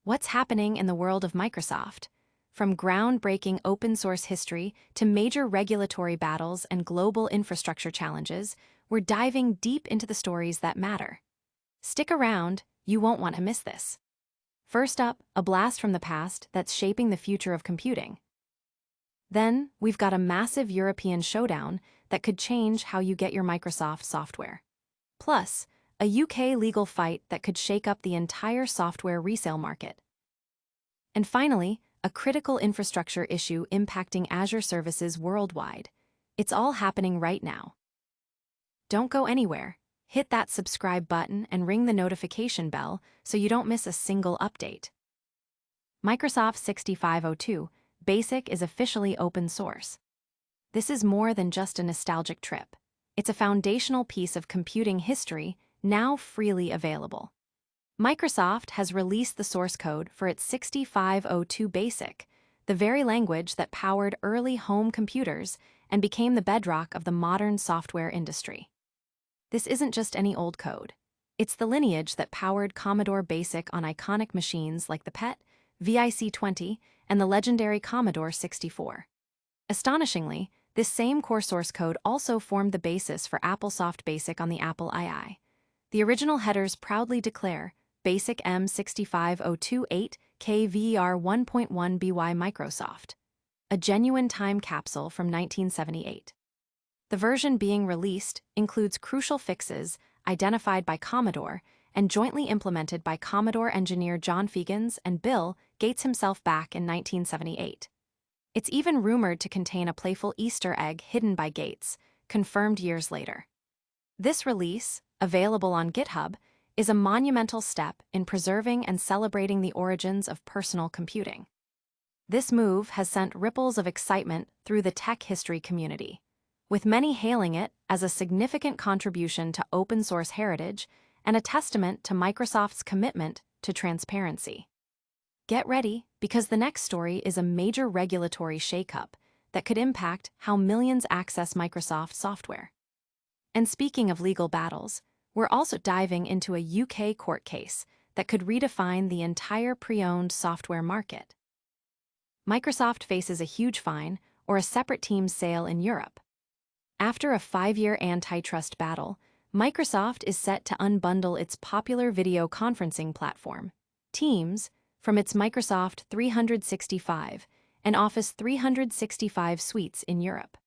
What's happening in the world of Microsoft? From groundbreaking open source history to major regulatory battles and global infrastructure challenges, we're diving deep into the stories that matter. Stick around, you won't want to miss this. First up, a blast from the past that's shaping the future of computing. Then, we've got a massive European showdown that could change how you get your Microsoft software. Plus, a UK legal fight that could shake up the entire software resale market. And finally, a critical infrastructure issue impacting Azure services worldwide. It's all happening right now. Don't go anywhere. Hit that subscribe button and ring the notification bell so you don't miss a single update. Microsoft 6502 Basic is officially open source. This is more than just a nostalgic trip. It's a foundational piece of computing history now freely available. Microsoft has released the source code for its 6502 Basic, the very language that powered early home computers and became the bedrock of the modern software industry. This isn't just any old code. It's the lineage that powered Commodore BASIC on iconic machines like the PET, VIC-20, and the legendary Commodore 64. Astonishingly, this same core source code also formed the basis for AppleSoft BASIC on the Apple II. The original headers proudly declare BASIC M65028 KVER 1.1 BY Microsoft, a genuine time capsule from 1978. The version being released includes crucial fixes identified by Commodore and jointly implemented by Commodore engineer John Fegans and Bill Gates himself back in 1978. It's even rumored to contain a playful Easter egg hidden by Gates, confirmed years later. This release, available on GitHub, is a monumental step in preserving and celebrating the origins of personal computing. This move has sent ripples of excitement through the tech history community, with many hailing it as a significant contribution to open source heritage and a testament to Microsoft's commitment to transparency. Get ready, because the next story is a major regulatory shakeup that could impact how millions access Microsoft software. And speaking of legal battles, we're also diving into a UK court case that could redefine the entire pre-owned software market. Microsoft faces a huge fine or a separate team's sale in Europe. After a 5-year antitrust battle, Microsoft is set to unbundle its popular video conferencing platform, Teams, from its Microsoft 365 and Office 365 suites in Europe.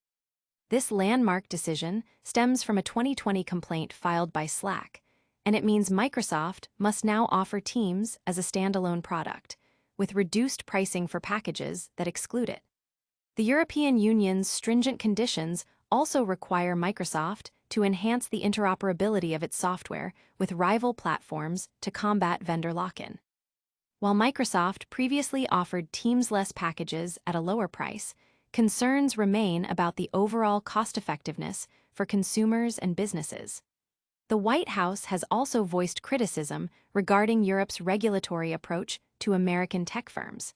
This landmark decision stems from a 2020 complaint filed by Slack, and it means Microsoft must now offer Teams as a standalone product, with reduced pricing for packages that exclude it. The European Union's stringent conditions also require Microsoft to enhance the interoperability of its software with rival platforms to combat vendor lock-in. While Microsoft previously offered Teams-less packages at a lower price, concerns remain about the overall cost-effectiveness for consumers and businesses. The White House has also voiced criticism regarding Europe's regulatory approach to American tech firms.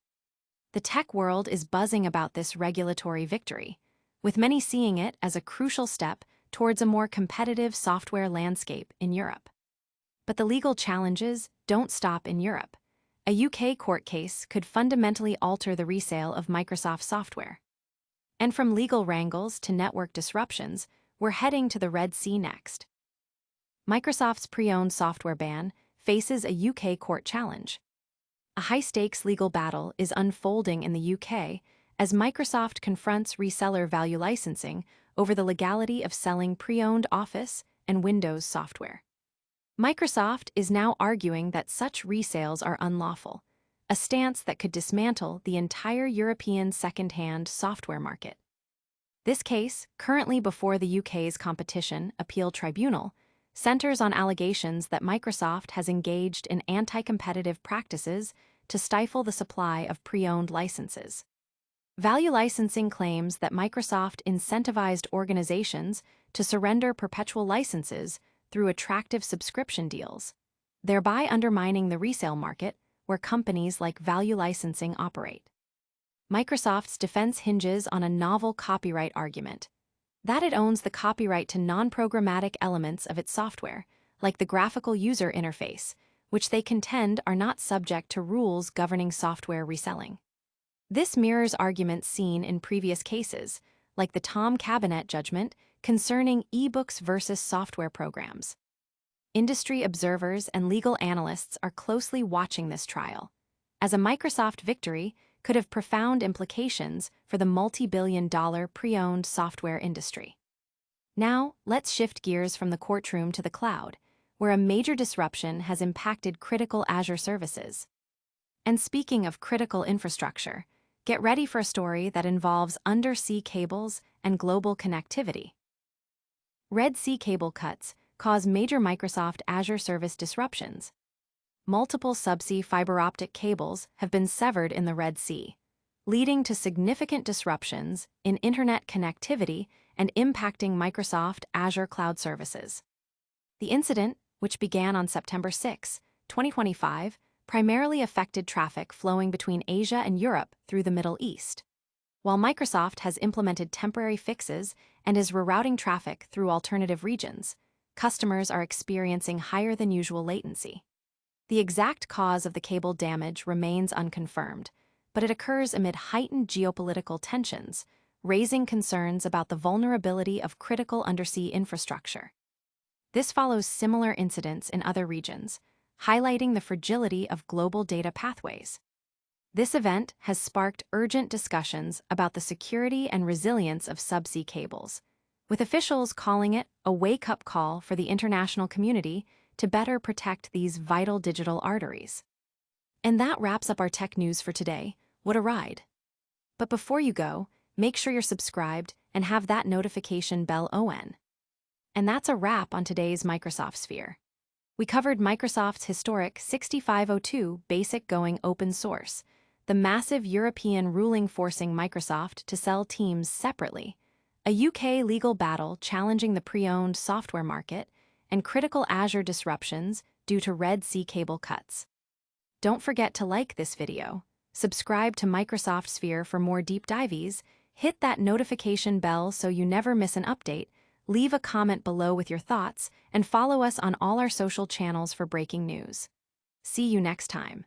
The tech world is buzzing about this regulatory victory, with many seeing it as a crucial step towards a more competitive software landscape in Europe. But the legal challenges don't stop in Europe. A UK court case could fundamentally alter the resale of Microsoft software. And from legal wrangles to network disruptions, we're heading to the Red Sea next. Microsoft's pre-owned software ban faces a UK court challenge. A high-stakes legal battle is unfolding in the UK as Microsoft confronts reseller ValueLicensing over the legality of selling pre-owned Office and Windows software. Microsoft is now arguing that such resales are unlawful, a stance that could dismantle the entire European second-hand software market. This case, currently before the UK's Competition Appeal Tribunal, centers on allegations that Microsoft has engaged in anti-competitive practices to stifle the supply of pre-owned licenses. ValueLicensing claims that Microsoft incentivized organizations to surrender perpetual licenses through attractive subscription deals, thereby undermining the resale market where companies like ValueLicensing operate. Microsoft's defense hinges on a novel copyright argument, that it owns the copyright to non-programmatic elements of its software, like the graphical user interface, which they contend are not subject to rules governing software reselling. This mirrors arguments seen in previous cases, like the Tom Cabinet judgment concerning e-books versus software programs. Industry observers and legal analysts are closely watching this trial, as a Microsoft victory could have profound implications for the multi-billion-dollar pre-owned software industry. Now, let's shift gears from the courtroom to the cloud, where a major disruption has impacted critical Azure services. And speaking of critical infrastructure, get ready for a story that involves undersea cables and global connectivity. Red Sea cable cuts cause major Microsoft Azure service disruptions. Multiple subsea fiber optic cables have been severed in the Red Sea, leading to significant disruptions in internet connectivity and impacting Microsoft Azure cloud services. The incident, which began on September 6, 2025, primarily affected traffic flowing between Asia and Europe through the Middle East. While Microsoft has implemented temporary fixes and is rerouting traffic through alternative regions, customers are experiencing higher than usual latency. The exact cause of the cable damage remains unconfirmed, but it occurs amid heightened geopolitical tensions, raising concerns about the vulnerability of critical undersea infrastructure. This follows similar incidents in other regions, highlighting the fragility of global data pathways. This event has sparked urgent discussions about the security and resilience of subsea cables, with officials calling it a wake-up call for the international community to better protect these vital digital arteries. And that wraps up our tech news for today. What a ride! But before you go, make sure you're subscribed and have that notification bell on. And that's a wrap on today's Microsoft Sphere. We covered Microsoft's historic 6502 basic going open source, the massive European ruling forcing Microsoft to sell Teams separately, a UK legal battle challenging the pre-owned software market, and critical Azure disruptions due to Red Sea cable cuts. Don't forget to like this video, subscribe to Microsoft Sphere for more deep dives, hit that notification bell so you never miss an update, leave a comment below with your thoughts, and follow us on all our social channels for breaking news. See you next time.